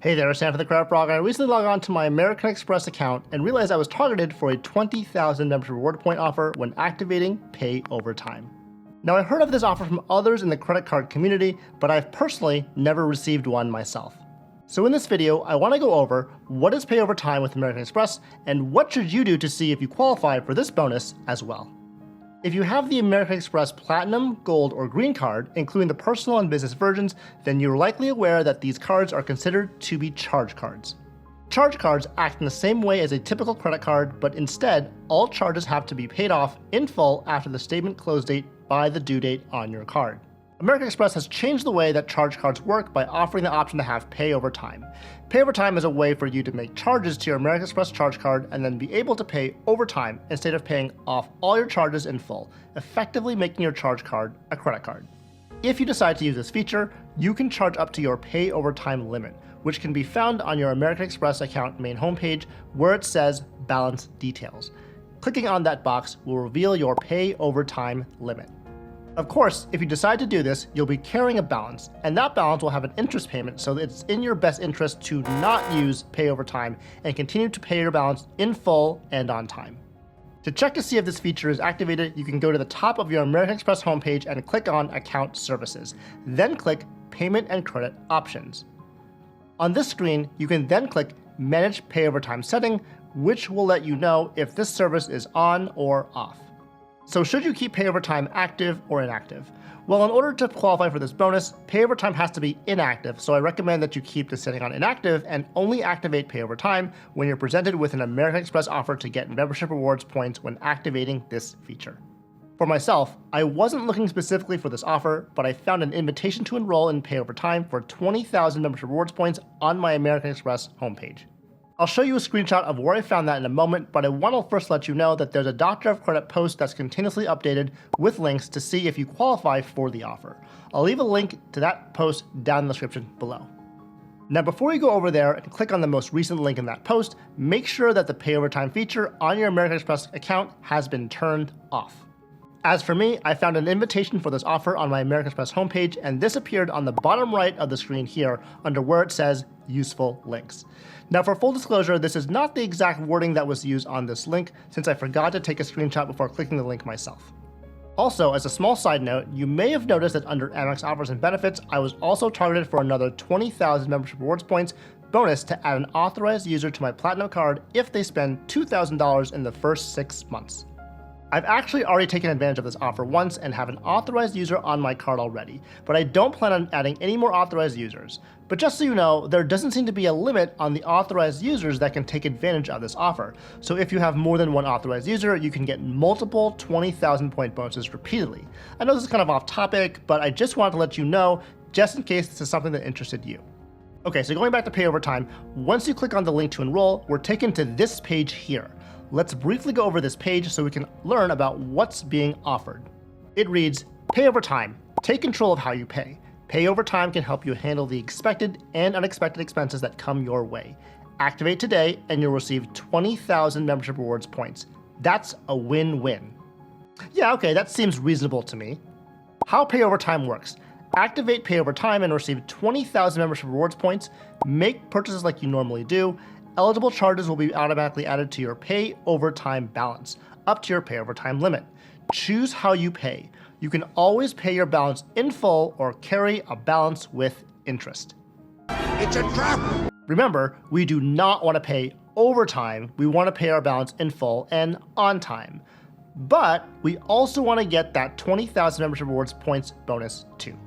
Hey there, Sam for the Credit Frog. I recently logged on to my American Express account and realized I was targeted for a 20,000 membership reward point offer when activating Pay Over Time. Now, I heard of this offer from others in the credit card community, but I've personally never received one myself. So in this video, I want to go over what is Pay Over Time with American Express and what should you do to see if you qualify for this bonus as well. If you have the American Express Platinum, Gold, or Green card, including the personal and business versions, then you're likely aware that these cards are considered to be charge cards. Charge cards act in the same way as a typical credit card, but instead, all charges have to be paid off in full after the statement close date by the due date on your card. American Express has changed the way that charge cards work by offering the option to have Pay Over Time. Pay Over Time is a way for you to make charges to your American Express charge card and then be able to pay over time instead of paying off all your charges in full, effectively making your charge card a credit card. If you decide to use this feature, you can charge up to your Pay Over Time limit, which can be found on your American Express account main homepage where it says Balance Details. Clicking on that box will reveal your Pay Over Time limit. Of course, if you decide to do this, you'll be carrying a balance, and that balance will have an interest payment, so it's in your best interest to not use Pay Over Time and continue to pay your balance in full and on time. To check to see if this feature is activated, you can go to the top of your American Express homepage and click on Account Services, then click Payment and Credit Options. On this screen, you can then click Manage Pay Over Time Setting, which will let you know if this service is on or off. So should you keep Pay Over Time active or inactive? Well, in order to qualify for this bonus, Pay Over Time has to be inactive, so I recommend that you keep the setting on inactive and only activate Pay Over Time when you're presented with an American Express offer to get membership rewards points when activating this feature. For myself, I wasn't looking specifically for this offer, but I found an invitation to enroll in Pay Over Time for 20,000 membership rewards points on my American Express homepage. I'll show you a screenshot of where I found that in a moment, but I want to first let you know that there's a Doctor of Credit post that's continuously updated with links to see if you qualify for the offer. I'll leave a link to that post down in the description below. Now, before you go over there and click on the most recent link in that post, make sure that the Pay Over Time feature on your American Express account has been turned off. As for me, I found an invitation for this offer on my American Express homepage, and this appeared on the bottom right of the screen here under where it says Useful Links. Now, for full disclosure, this is not the exact wording that was used on this link, since I forgot to take a screenshot before clicking the link myself. Also, as a small side note, you may have noticed that under AMEX Offers and Benefits, I was also targeted for another 20,000 membership rewards points bonus to add an authorized user to my Platinum card if they spend $2,000 in the first 6 months. I've actually already taken advantage of this offer once and have an authorized user on my card already, but I don't plan on adding any more authorized users. But just so you know, there doesn't seem to be a limit on the authorized users that can take advantage of this offer. So if you have more than one authorized user, you can get multiple 20,000 point bonuses repeatedly. I know this is kind of off topic, but I just wanted to let you know, just in case this is something that interested you. Okay, so going back to Pay Over Time, once you click on the link to enroll, we're taken to this page here. Let's briefly go over this page so we can learn about what's being offered. It reads, Pay Over Time. Take control of how you pay. Pay Over Time can help you handle the expected and unexpected expenses that come your way. Activate today and you'll receive 20,000 membership rewards points. That's a win-win. Yeah, okay, that seems reasonable to me. How Pay Over Time works. Activate Pay Over Time and receive 20,000 membership rewards points. Make purchases like you normally do. Eligible charges will be automatically added to your Pay Over Time balance, up to your Pay Over Time limit. Choose how you pay. You can always pay your balance in full or carry a balance with interest. It's a trap! Remember, we do not want to pay overtime. We want to pay our balance in full and on time. But we also want to get that 20,000 membership rewards points bonus too.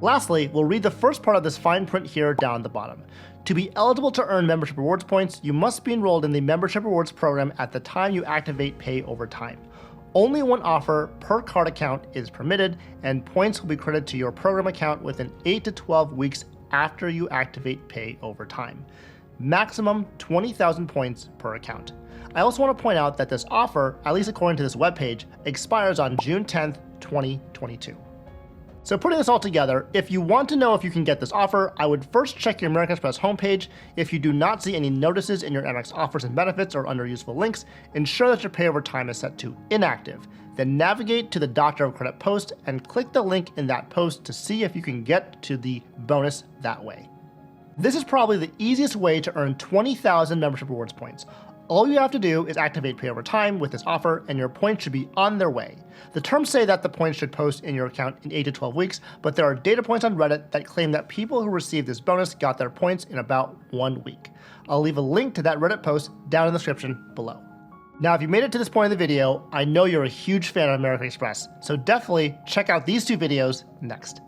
Lastly, we'll read the first part of this fine print here down the bottom. To be eligible to earn membership rewards points, you must be enrolled in the membership rewards program at the time you activate Pay Over Time. Only one offer per card account is permitted, and points will be credited to your program account within 8 to 12 weeks after you activate Pay Over Time. Maximum 20,000 points per account. I also want to point out that this offer, at least according to this webpage, expires on June 10th, 2022. So putting this all together, if you want to know if you can get this offer, I would first check your American Express homepage. If you do not see any notices in your AMEX Offers and Benefits or under Useful Links, ensure that your Pay Over Time is set to inactive. Then navigate to the Doctor of Credit post and click the link in that post to see if you can get to the bonus that way. This is probably the easiest way to earn 20,000 membership rewards points. All you have to do is activate pay over time with this offer, and your points should be on their way. The terms say that the points should post in your account in 8 to 12 weeks, but there are data points on Reddit that claim that people who received this bonus got their points in about 1 week. I'll leave a link to that Reddit post down in the description below. Now, if you made it to this point in the video, I know you're a huge fan of American Express, so definitely check out these 2 videos next.